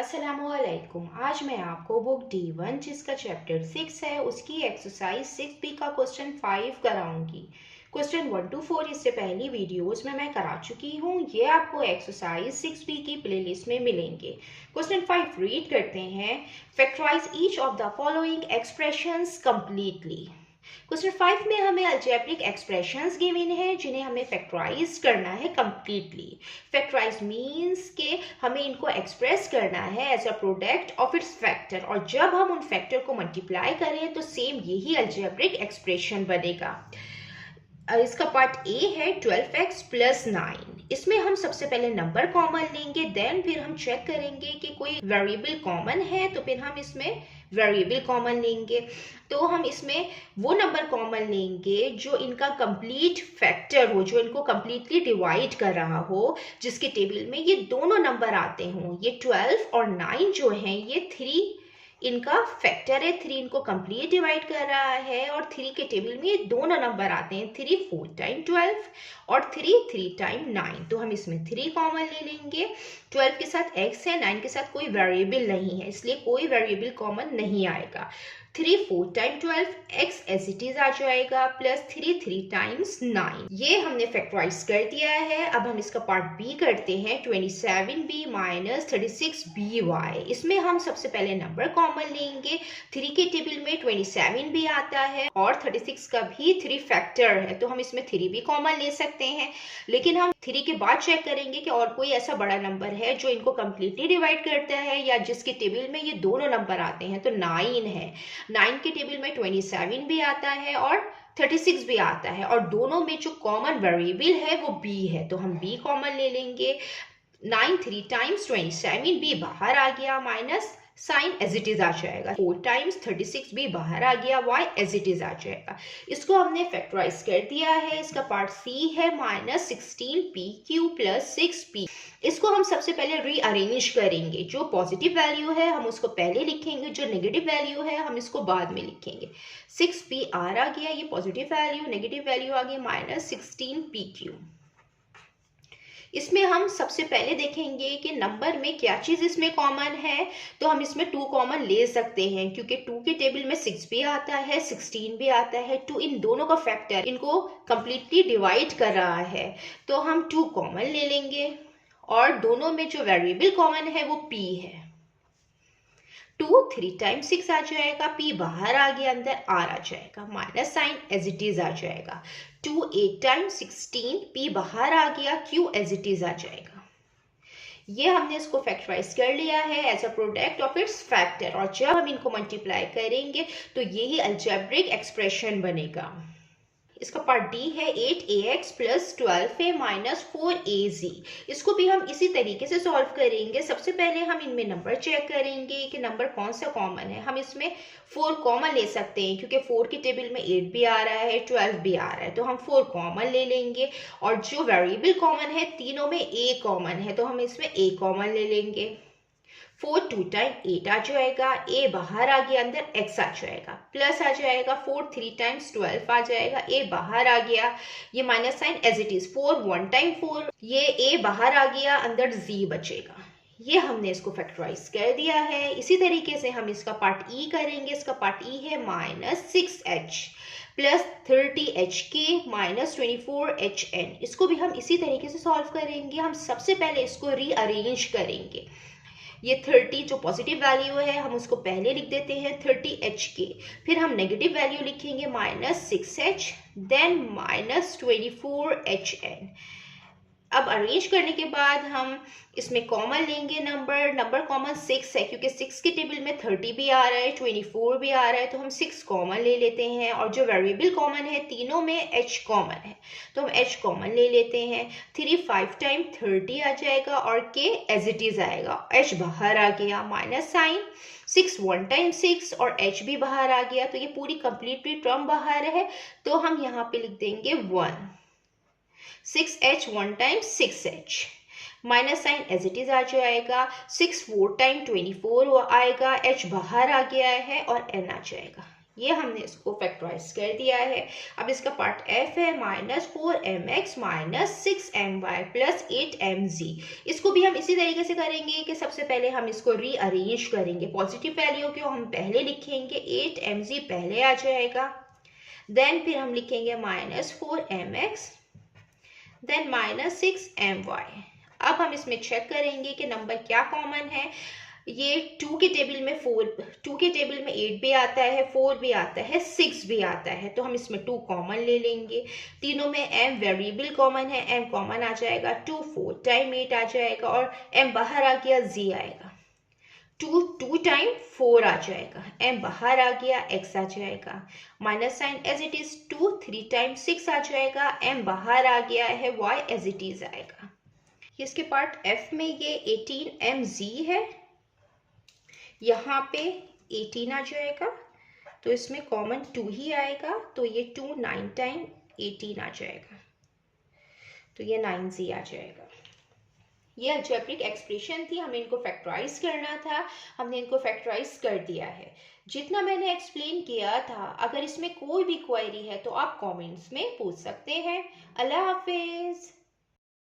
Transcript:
अस्सलामुअलैकुम। आज मैं आपको बुक D1 जिसका चैप्टर 6 है उसकी एक्सरसाइज 6B का क्वेश्चन 5 कराऊंगी। क्वेश्चन 1 to 4 इससे पहली वीडियोस में मैं करा चुकी हूँ। ये आपको एक्सरसाइज 6B की प्लेलिस्ट में मिलेंगे। क्वेश्चन 5 रीड करते हैं। Factorise each of the following expressions completely. Question 5 में हमें अलजेब्रिक एक्सप्रेशंस गिवन है जिन्हें हमें फैक्टराइज करना है कंप्लीटली। फैक्टराइज मींस के हमें इनको एक्सप्रेस करना है as a product of its factor, और जब हम उन फैक्टर को मल्टीप्लाई करें तो सेम यही अलजेब्रिक एक्सप्रेशन बनेगा। इसका पार्ट ए है 12x प्लस 9। इसमें हम सबसे पहले नंबर कॉमन लेंगे, देन फिर हम चेक करेंगे कि कोई वेरिएबल कॉमन है तो फिर हम इसमें वेरिएबल कॉमन लेंगे। तो हम इसमें वो नंबर कॉमन लेंगे जो इनका कंप्लीट फैक्टर हो, जो इनको कंप्लीटली डिवाइड कर रहा हो, जिसके टेबल में ये दोनों नंबर आते हों। ये 12 और 9 जो हैं ये 3 इनका फैक्टर है, 3 इनको कंप्लीट डिवाइड कर रहा है, और 3 के टेबल में ये दोनों नंबर आते हैं, 3 4 टाइम 12 और 3 3 टाइम 9। तो हम इसमें 3 कॉमन ले लेंगे। 12 के साथ x है, 9 के साथ कोई वेरिएबल नहीं है, इसलिए कोई वेरिएबल कॉमन नहीं आएगा। 3 4 time 12 x as it is आ जाएगा, प्लस 3 3 टाइम्स 9। ये हमने फैक्टराइज कर दिया है। अब हम इसका पार्ट बी करते हैं। 27b minus 36by। इसमें हम सबसे पहले नंबर कॉमन लेंगे। 3 के टेबल में 27 भी आता है और 36 का भी 3 फैक्टर है, तो हम इसमें 3 भी कॉमन ले सकते हैं। लेकिन हम 3 के बाद चेक करेंगे कि और कोई ऐसा बड़ा नंबर है जो इनको कंप्लीटली डिवाइड करता है या जिसके टेबल में ये दोनों नंबर आते हैं। तो 9 है, 9 के टेबल में 27 भी आता है और 36 भी आता है, और दोनों में जो कॉमन वेरिएबल है वो b है, तो हम b कॉमन ले लेंगे। 9 3 टाइम्स 27 b बाहर आ गया, minus sign as it is आ जाएगा। 4 टाइम्स 36 भी बाहर आ गया, y एज इट इज आ जाएगा। इसको हमने फैक्टराइज कर दिया है। इसका पार्ट c है माइनस 16p³ प्लस 6p। इसको हम सबसे पहले रीअरेंज करेंगे। जो पॉजिटिव वैल्यू है हम उसको पहले लिखेंगे, जो नेगेटिव वैल्यू है हम इसको बाद में लिखेंगे। 6pr आ गया, ये पॉजिटिव वैल्यू, नेगेटिव वैल्यू आ गई माइनस 16p³। इसमें हम सबसे पहले देखेंगे कि नंबर में क्या चीज़ इसमें कॉमन है। तो हम इसमें 2 कॉमन ले सकते हैं, क्योंकि 2 के टेबल में 6 भी आता है, 16 भी आता है। 2 इन दोनों का फैक्टर इनको कंप्लीटली डिवाइड कर रहा है, तो हम 2 कॉमन ले लेंगे, और दोनों में जो वेरिएबल कॉमन है वो p है। 2 3 टाइम्स 6 आ जाएगा, p बाहर आ गया, अंदर r आ जाएगा, minus sign as it is आ जाएगा। 2 8 टाइम्स 16, p बाहर आ गया, q एज इट इज आ जाएगा। ये हमने इसको फैक्टराइज कर लिया है as a product of its factor, और जब हम इनको मल्टीप्लाई करेंगे तो यही अलजेब्रिक एक्सप्रेशन बनेगा। इसका पार्ट डी है 8ax plus 12a minus 4az। इसको भी हम इसी तरीके से सॉल्व करेंगे। सबसे पहले हम इनमें नंबर चेक करेंगे कि नंबर कौन सा कॉमन है। हम इसमें 4 कॉमन ले सकते हैं, क्योंकि 4 के टेबल में 8 भी आ रहा है, 12 भी आ रहा है, तो हम 4 कॉमन ले लेंगे। और जो वेरिएबल कॉमन है तीनों में a कॉमन है, तो हम इसमें a कॉमन ले लेंगे। 4 2 टाइम 8 आ जाएगा, a बाहर आ गया, अंदर x आ जाएगा, प्लस आ जाएगा। 4 3 टाइम्स 12 आ जाएगा, a बाहर आ गया, ये minus sign as it is. 4 1 time 4, ये a बाहर आ गया, अंदर z बचेगा। ये हमने इसको फैक्टराइज कर दिया है। इसी तरीके से हम इसका पार्ट e करेंगे। इसका पार्ट e है minus 6h plus 30hk minus 24hn। इसको भी हम इसी तरीके से सॉल्व करेंगे। हम सबसे पहले इसको रीअरेंज करेंगे। ये 30 जो पॉजिटिव वैल्यू है हम उसको पहले लिख देते हैं 30hk, फिर हम नेगेटिव वैल्यू लिखेंगे minus 6h, then minus 24hn। अब अरेंज करने के बाद हम इसमें कॉमन लेंगे नंबर कॉमन 6 है, क्योंकि 6 के टेबल में 30 भी आ रहा है, 24 भी आ रहा है, तो हम 6 कॉमन ले लेते हैं। और जो वेरिएबल कॉमन है तीनों में h कॉमन है, तो हम h कॉमन ले लेते हैं। 3 5 टाइम 30 आ जाएगा और k एज इट इज आएगा, h बाहर आ गया, माइनस साइन। 6 1 टाइम 6 और h भी बाहर आ गया, तो ये पूरी कंप्लीटली टर्म बाहर है, तो हम यहाँ पे लिख देंगे 1। 6h 1 time 6h, minus sign as it is आ जाएगा। 6 4 टाइम 24 आएगा, h बाहर आ गया है और n आ जाएगा। ये हमने इसको फैक्टराइज कर दिया है। अब इसका पार्ट एफ है -4mx -6my प्लस 8mz। इसको भी हम इसी तरीके से करेंगे कि सबसे पहले हम इसको रीअरेंज करेंगे। पॉजिटिव वैल्यू को हम पहले लिखेंगे, 8mz पहले आ जाएगा, देन फिर हम लिखेंगे -4mx, देन -6my। अब हम इसमें चेक करेंगे कि नंबर क्या कॉमन है। ये 2 के टेबल में 8 भी आता है, 4 भी आता है, 6 भी आता है, तो हम इसमें 2 कॉमन ले लेंगे। तीनों में m वेरिएबल कॉमन है, m कॉमन आ जाएगा, 2 4 टाइम 8 आ जाएगा और m बाहर आ गया, z आएगा। 2 टाइम 4 आ जाएगा, m बाहर आ गया, x आ जाएगा। Minus sign as it is 2 3 time 6 आ जाएगा, m बाहर आ गया है, y एज इट इज आएगा। इसके पार्ट f में ये 18mz है, यहाँ पे 18 आ जाएगा, तो इसमें कॉमन 2 ही आएगा, तो ये 2 9 टाइम 18 आ जाएगा, तो ये 9z आ जाएगा। ये अलजेब्रिक एक्सप्रेशन थी, हमें इनको फैक्टराइज करना था, हमने इनको फैक्टराइज कर दिया है। जितना मैंने एक्सप्लेन किया था, अगर इसमें कोई भी क्वेरी है तो आप कमेंट्स में पूछ सकते हैं। अल्लाह हाफिज़।